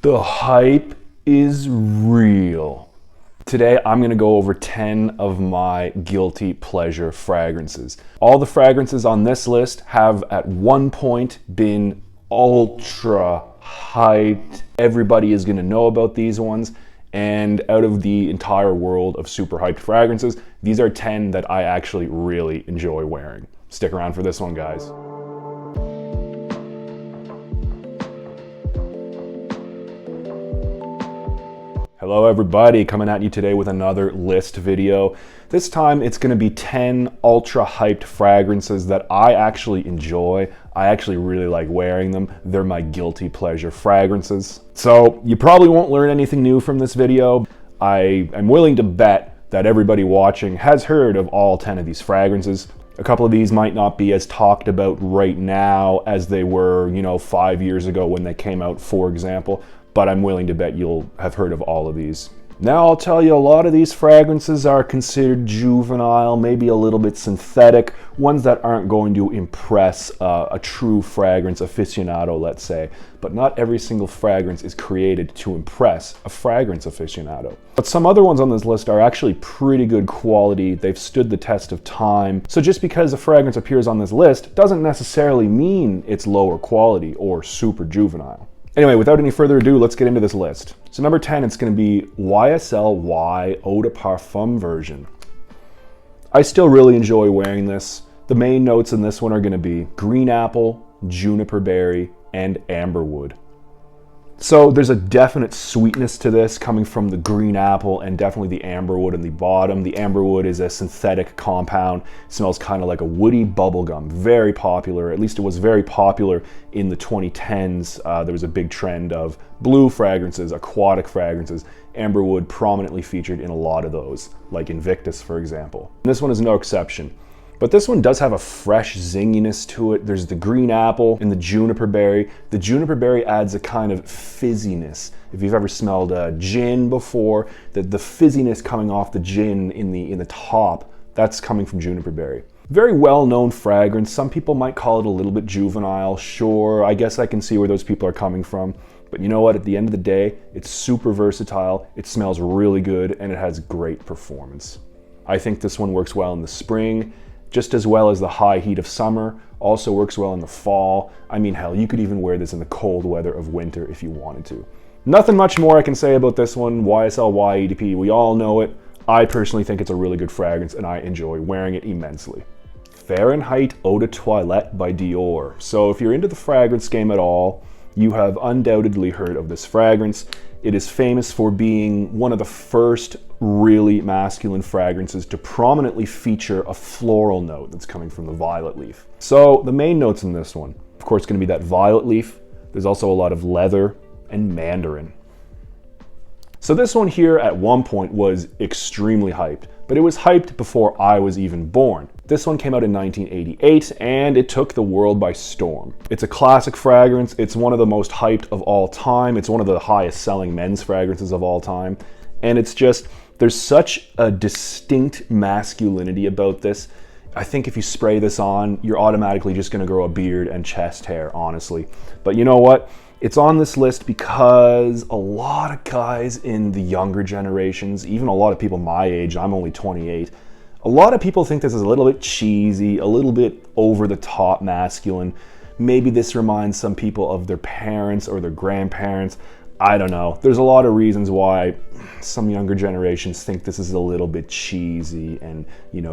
The hype is real. Today, I'm gonna go over 10 of my guilty pleasure fragrances. All the fragrances on this list have at one point been ultra hyped. Everybody is gonna know about these ones. And out of the entire world of super hyped fragrances, these are 10 that I actually really enjoy wearing. Stick around for this one, guys. Hello everybody, coming at you today with another list video. This time it's going to be 10 ultra hyped fragrances that I actually enjoy. I actually really like wearing them. They're my guilty pleasure fragrances. So you probably won't learn anything new from this video. I am willing to bet that everybody watching has heard of all 10 of these fragrances. A couple of these might not be as talked about right now as they were, 5 years ago when they came out, for example. But I'm willing to bet you'll have heard of all of these. Now I'll tell you, a lot of these fragrances are considered juvenile, maybe a little bit synthetic, ones that aren't going to impress a true fragrance aficionado, let's say. But not every single fragrance is created to impress a fragrance aficionado. But some other ones on this list are actually pretty good quality. They've stood the test of time. So just because a fragrance appears on this list doesn't necessarily mean it's lower quality or super juvenile. Anyway, without any further ado, let's get into this list. So number 10, it's going to be YSL Eau de Parfum version. I still really enjoy wearing this. The main notes in this one are going to be green apple, juniper berry, and amberwood. So there's a definite sweetness to this coming from the green apple and definitely the amberwood in the bottom. The amberwood is a synthetic compound. It smells kind of like a woody bubblegum. Very popular, at least it was very popular in the 2010s. There was a big trend of blue fragrances, aquatic fragrances. Amberwood prominently featured in a lot of those, like Invictus, for example. And this one is no exception. But this one does have a fresh zinginess to it. There's the green apple and the juniper berry. The juniper berry adds a kind of fizziness. If you've ever smelled gin before, the fizziness coming off the gin in the top, that's coming from juniper berry. Very well-known fragrance. Some people might call it a little bit juvenile. Sure, I guess I can see where those people are coming from. But you know what? At the end of the day, it's super versatile. It smells really good and it has great performance. I think this one works well in the spring, just as well as the high heat of summer. Also works well in the fall. I mean, hell, you could even wear this in the cold weather of winter if you wanted to. Nothing much more I can say about this one, YSL EDP. We all know it. I personally think it's a really good fragrance and I enjoy wearing it immensely. Fahrenheit Eau de Toilette by Dior. So if you're into the fragrance game at all, you have undoubtedly heard of this fragrance. It is famous for being one of the first really masculine fragrances to prominently feature a floral note that's coming from the violet leaf. So the main notes in this one, of course, going to be that violet leaf. There's also a lot of leather and mandarin. So this one here at one point was extremely hyped, but it was hyped before I was even born. This one came out in 1988 and it took the world by storm. It's a classic fragrance. It's one of the most hyped of all time. It's one of the highest selling men's fragrances of all time. And it's just, there's such a distinct masculinity about this. I think if you spray this on, you're automatically just gonna grow a beard and chest hair, honestly. But you know what? It's on this list because a lot of guys in the younger generations, even a lot of people my age, I'm only 28, a lot of people think this is a little bit cheesy, a little bit over the top masculine. Maybe this reminds some people of their parents or their grandparents. I don't know. There's a lot of reasons why some younger generations think this is a little bit cheesy and,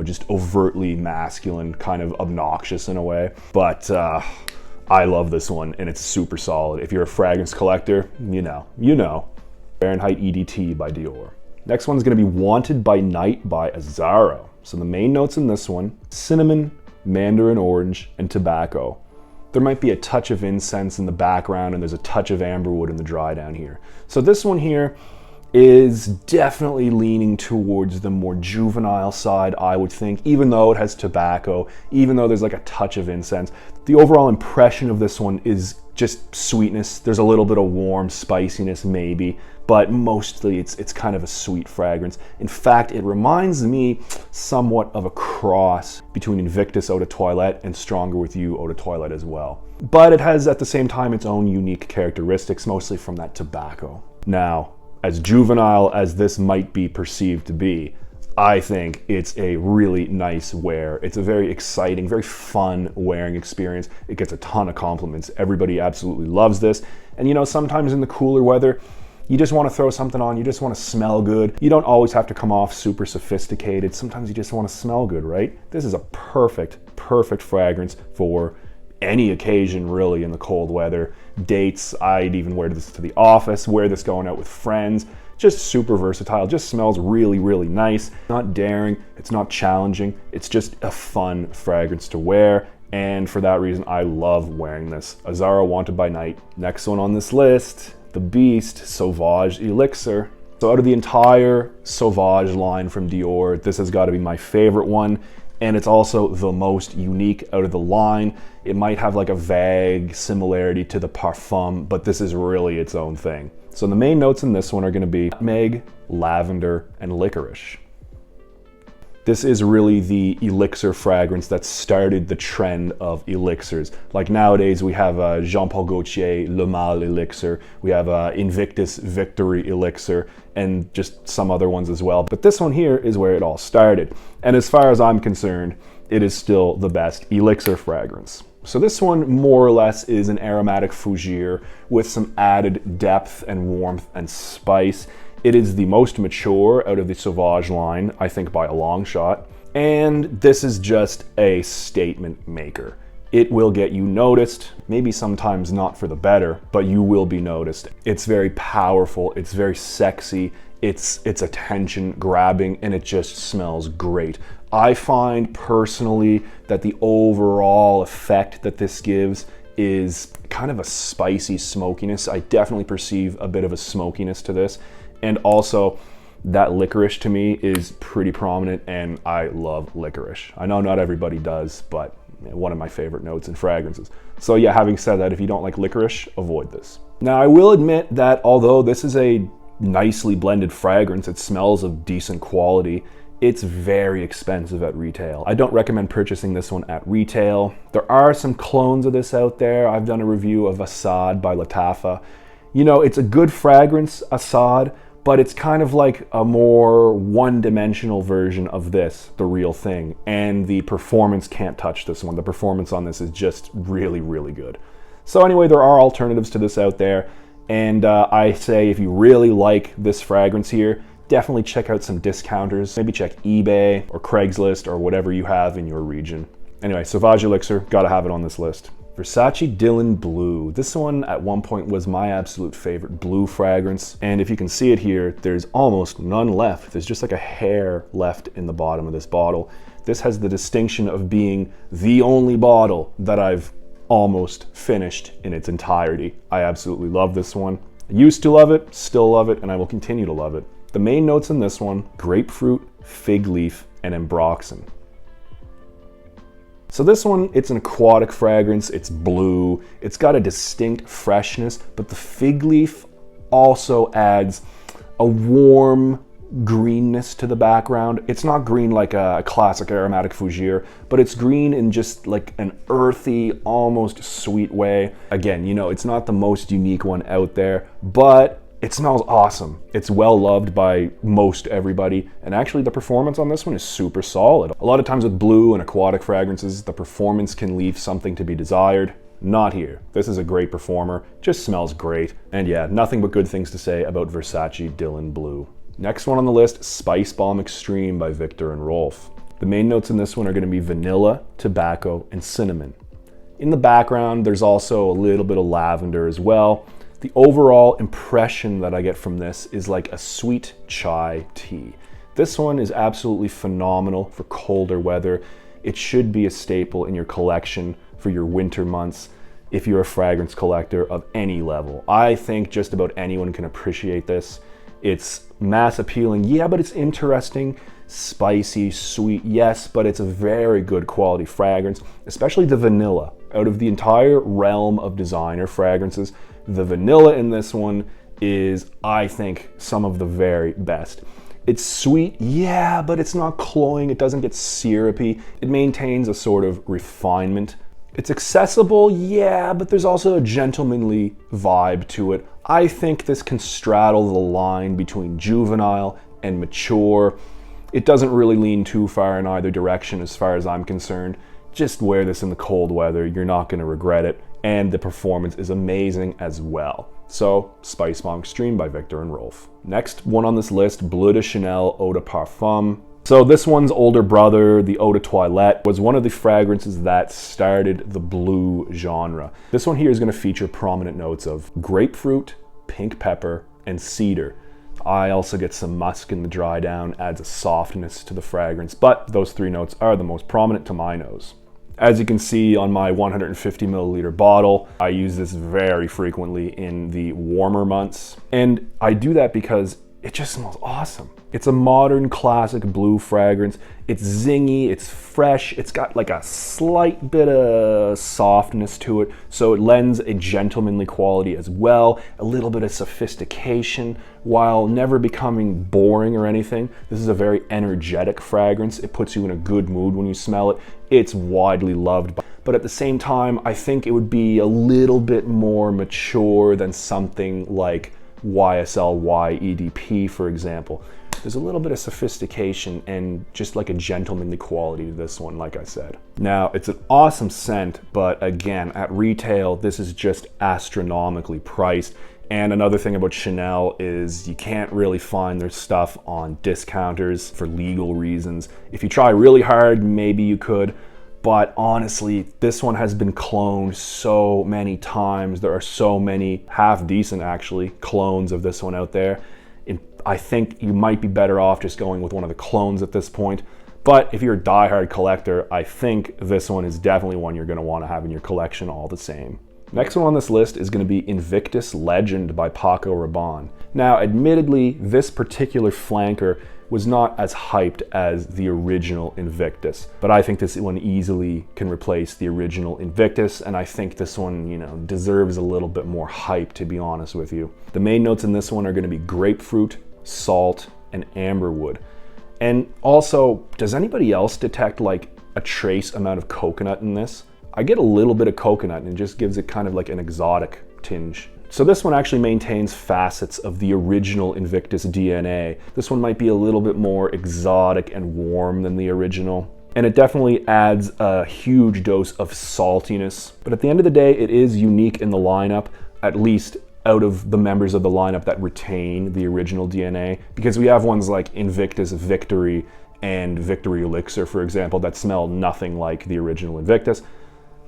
just overtly masculine, kind of obnoxious in a way. But I love this one and it's super solid. If you're a fragrance collector, you know. Fahrenheit EDT by Dior. Next one's gonna be Wanted by Night by Azzaro. So the main notes in this one, cinnamon, mandarin orange, and tobacco. There might be a touch of incense in the background and there's a touch of amberwood in the dry down here. So this one here, is definitely leaning towards the more juvenile side, I would think, even though it has tobacco, even though there's like a touch of incense. The overall impression of this one is just sweetness. There's a little bit of warm spiciness maybe, but mostly it's kind of a sweet fragrance. In fact, it reminds me somewhat of a cross between Invictus Eau de Toilette and Stronger With You Eau de Toilette as well. But it has at the same time its own unique characteristics, mostly from that tobacco. Now, as juvenile as this might be perceived to be, I think it's a really nice wear. It's a very exciting, very fun wearing experience. It gets a ton of compliments. Everybody absolutely loves this. And you know, sometimes in the cooler weather, you just want to throw something on, you just want to smell good. You don't always have to come off super sophisticated. Sometimes you just want to smell good, right? This is a perfect fragrance for any occasion really in the cold weather. Dates, I'd even wear this to the office, wear this going out with friends. Just super versatile, just smells really, really nice. Not daring, it's not challenging, it's just a fun fragrance to wear. And for that reason, I love wearing this. Azzaro Wanted by Night. Next one on this list, the beast, Sauvage Elixir. So out of the entire Sauvage line from Dior, this has got to be my favorite one. And it's also the most unique out of the line. It might have like a vague similarity to the Parfum, but this is really its own thing. So the main notes in this one are going to be nutmeg, lavender, and licorice. This is really the elixir fragrance that started the trend of elixirs. Like nowadays we have Jean Paul Gaultier Le Male Elixir, we have Invictus Victory Elixir, and just some other ones as well. But this one here is where it all started. And as far as I'm concerned, it is still the best elixir fragrance. So this one more or less is an aromatic fougere with some added depth and warmth and spice. It is the most mature out of the Sauvage line, I think by a long shot. And this is just a statement maker. It will get you noticed, maybe sometimes not for the better, but you will be noticed. It's very powerful, it's very sexy, it's attention grabbing, and it just smells great. I find personally that the overall effect that this gives is kind of a spicy smokiness. I definitely perceive a bit of a smokiness to this. And also, that licorice to me is pretty prominent, and I love licorice. I know not everybody does, but one of my favorite notes in fragrances. So yeah, having said that, if you don't like licorice, avoid this. Now, I will admit that although this is a nicely blended fragrance, it smells of decent quality, it's very expensive at retail. I don't recommend purchasing this one at retail. There are some clones of this out there. I've done a review of Assad by Lattafa. You know, it's a good fragrance, Assad, but it's kind of like a more one-dimensional version of this, the real thing. And the performance can't touch this one. The performance on this is just really, really good. So anyway, there are alternatives to this out there. And I say if you really like this fragrance here, definitely check out some discounters. Maybe check eBay or Craigslist or whatever you have in your region. Anyway, Sauvage Elixir, gotta have it on this list. Versace Dylan Blue. This one at one point was my absolute favorite blue fragrance. And if you can see it here, there's almost none left. There's just like a hair left in the bottom of this bottle. This has the distinction of being the only bottle that I've almost finished in its entirety. I absolutely love this one. I used to love it, still love it, and I will continue to love it. The main notes in this one, grapefruit, fig leaf, and ambroxan. So this one, it's an aquatic fragrance, it's blue, it's got a distinct freshness, but the fig leaf also adds a warm greenness to the background. It's not green like a classic aromatic fougere, but it's green in just like an earthy, almost sweet way. Again, you know, it's not the most unique one out there, but it smells awesome. It's well loved by most everybody, and actually the performance on this one is super solid. A lot of times with blue and aquatic fragrances, the performance can leave something to be desired. Not here. This is a great performer, just smells great. And yeah, nothing but good things to say about Versace Dylan Blue. Next one on the list, Spicebomb Extreme by Viktor and Rolf. The main notes in this one are gonna be vanilla, tobacco, and cinnamon. In the background, there's also a little bit of lavender as well. The overall impression that I get from this is like a sweet chai tea. This one is absolutely phenomenal for colder weather. It should be a staple in your collection for your winter months if you're a fragrance collector of any level. I think just about anyone can appreciate this. It's mass appealing, yeah, but it's interesting. Spicy, sweet, yes, but it's a very good quality fragrance, especially the vanilla. Out of the entire realm of designer fragrances, the vanilla in this one is, I think, some of the very best. It's sweet, yeah, but it's not cloying, it doesn't get syrupy. It maintains a sort of refinement. It's accessible, yeah, but there's also a gentlemanly vibe to it. I think this can straddle the line between juvenile and mature. It doesn't really lean too far in either direction as far as I'm concerned. Just wear this in the cold weather, you're not gonna regret it, and the performance is amazing as well. So, Spicebomb Extreme by Victor and Rolf. Next one on this list, Bleu de Chanel Eau de Parfum. So this one's older brother, the Eau de Toilette, was one of the fragrances that started the blue genre. This one here is gonna feature prominent notes of grapefruit, pink pepper, and cedar. I also get some musk in the dry down, adds a softness to the fragrance, but those three notes are the most prominent to my nose. As you can see on my 150 milliliter bottle, I use this very frequently in the warmer months. And I do that because it just smells awesome. It's a modern classic blue fragrance. It's zingy, it's fresh, it's got like a slight bit of softness to it, so it lends a gentlemanly quality as well, a little bit of sophistication, while never becoming boring or anything. This is a very energetic fragrance. It puts you in a good mood when you smell it. It's widely loved, but at the same time, I think it would be a little bit more mature than something like YSL EDP, for example. There's a little bit of sophistication and just like a gentlemanly quality to this one, like I said. Now, it's an awesome scent, but again, at retail, this is just astronomically priced. And another thing about Chanel is you can't really find their stuff on discounters for legal reasons. If you try really hard, maybe you could. But honestly, this one has been cloned so many times. There are so many half decent, actually, clones of this one out there. I think you might be better off just going with one of the clones at this point. But if you're a diehard collector, I think this one is definitely one you're gonna wanna have in your collection all the same. Next one on this list is gonna be Invictus Legend by Paco Rabanne. Now, admittedly, this particular flanker was not as hyped as the original Invictus, but I think this one easily can replace the original Invictus, and I think this one, you know, deserves a little bit more hype, to be honest with you. The main notes in this one are gonna be grapefruit, salt, and amberwood. And also, does anybody else detect like a trace amount of coconut in this? I get a little bit of coconut and it just gives it kind of like an exotic tinge. So this one actually maintains facets of the original Invictus DNA. This one might be a little bit more exotic and warm than the original. And it definitely adds a huge dose of saltiness. But at the end of the day, it is unique in the lineup, at least out of the members of the lineup that retain the original DNA. Because we have ones like Invictus Victory and Victory Elixir, for example, that smell nothing like the original Invictus.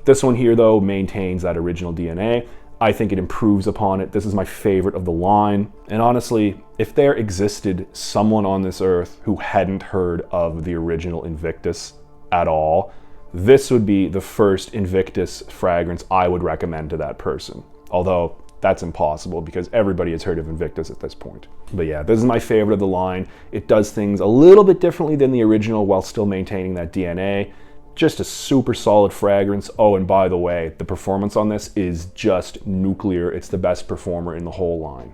This one here, though, maintains that original DNA. I think it improves upon it. This is my favorite of the line. And honestly, if there existed someone on this earth who hadn't heard of the original Invictus at all, this would be the first Invictus fragrance I would recommend to that person. Although that's impossible because everybody has heard of Invictus at this point. But yeah, this is my favorite of the line. It does things a little bit differently than the original while still maintaining that DNA. Just a super solid fragrance. Oh, and by the way, the performance on this is just nuclear. It's the best performer in the whole line.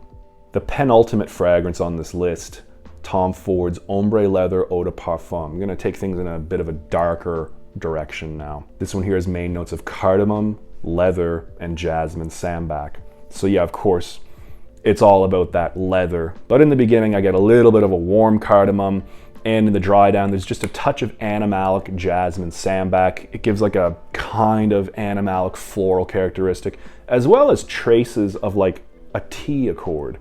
The penultimate fragrance on this list, Tom Ford's Ombre Leather Eau de Parfum. I'm gonna take things in a bit of a darker direction now. This one here has main notes of cardamom, leather, and jasmine sambac. So yeah, of course, it's all about that leather. But in the beginning, I get a little bit of a warm cardamom, and in the dry down, there's just a touch of animalic jasmine sambac. It gives like a kind of animalic floral characteristic, as well as traces of like a tea accord.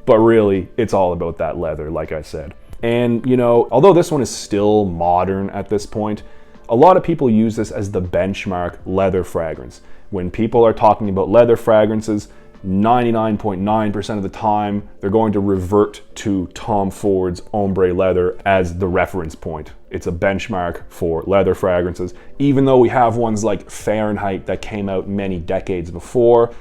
But really, it's all about that leather, like I said. And you know, although this one is still modern at this point, a lot of people use this as the benchmark leather fragrance. When people are talking about leather fragrances, 99.9% of the time, they're going to revert to Tom Ford's Ombre Leather as the reference point. It's a benchmark for leather fragrances. Even though we have ones like Fahrenheit that came out many decades before,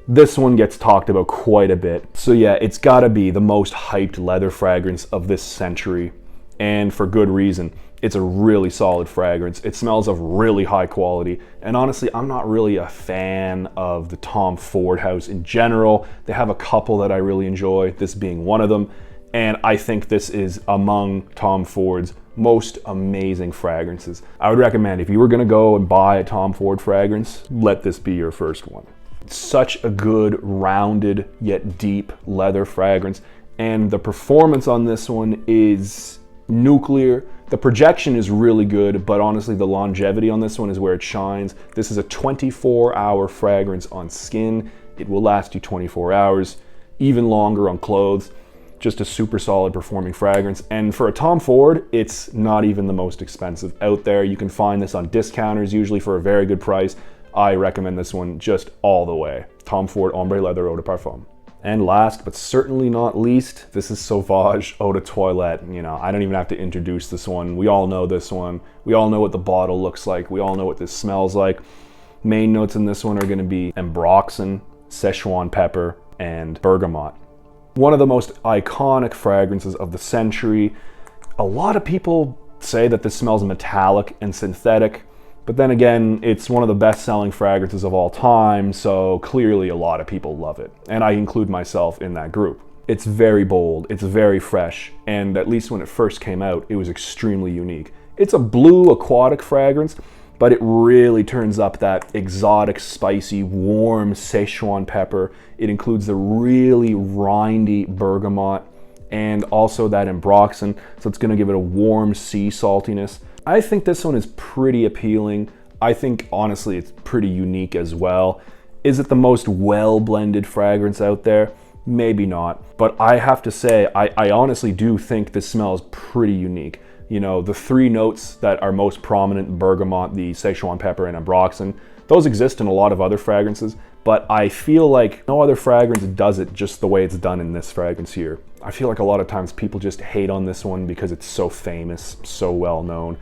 This one gets talked about quite a bit. So yeah, it's gotta be the most hyped leather fragrance of this century, and for good reason. It's a really solid fragrance. It smells of really high quality. And honestly, I'm not really a fan of the Tom Ford house in general. They have a couple that I really enjoy, this being one of them. And I think this is among Tom Ford's most amazing fragrances. I would recommend, if you were gonna go and buy a Tom Ford fragrance, let this be your first one. It's such a good, rounded, yet deep leather fragrance. And the performance on this one is nuclear. The projection is really good, but honestly, the longevity on this one is where it shines. This is a 24-hour fragrance on skin. It will last you 24 hours, even longer on clothes. Just a super solid performing fragrance. And for a Tom Ford, it's not even the most expensive out there. You can find this on discounters, usually for a very good price. I recommend this one just all the way. Tom Ford Ombre Leather Eau de Parfum. And last, but certainly not least, this is Sauvage Eau de Toilette. You know, I don't even have to introduce this one. We all know this one. We all know what the bottle looks like. We all know what this smells like. Main notes in this one are gonna be ambroxan, Szechuan pepper, and bergamot. One of the most iconic fragrances of the century. A lot of people say that this smells metallic and synthetic, but then again, it's one of the best-selling fragrances of all time, so clearly a lot of people love it. And I include myself in that group. It's very bold, it's very fresh, and at least when it first came out, it was extremely unique. It's a blue aquatic fragrance, but it really turns up that exotic, spicy, warm Szechuan pepper. It includes the really rindy bergamot and also that ambroxan, so it's gonna give it a warm sea saltiness. I think this one is pretty appealing. I think, honestly, it's pretty unique as well. Is it the most well-blended fragrance out there? Maybe not. But I have to say, I honestly do think this smells pretty unique. You know, the three notes that are most prominent, bergamot, the Szechuan pepper, and ambroxan, those exist in a lot of other fragrances, but I feel like no other fragrance does it just the way it's done in this fragrance here. I feel like a lot of times people just hate on this one because it's so famous, so well known,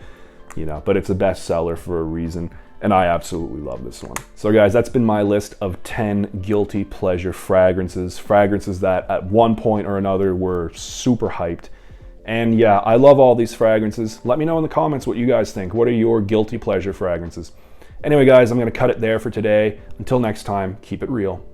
you know, but it's a bestseller for a reason, and I absolutely love this one. So guys, that's been my list of 10 guilty pleasure fragrances, fragrances that at one point or another were super hyped. And yeah, I love all these fragrances. Let me know in the comments what you guys think. What are your guilty pleasure fragrances? Anyway guys, I'm gonna cut it there for today. Until next time, keep it real.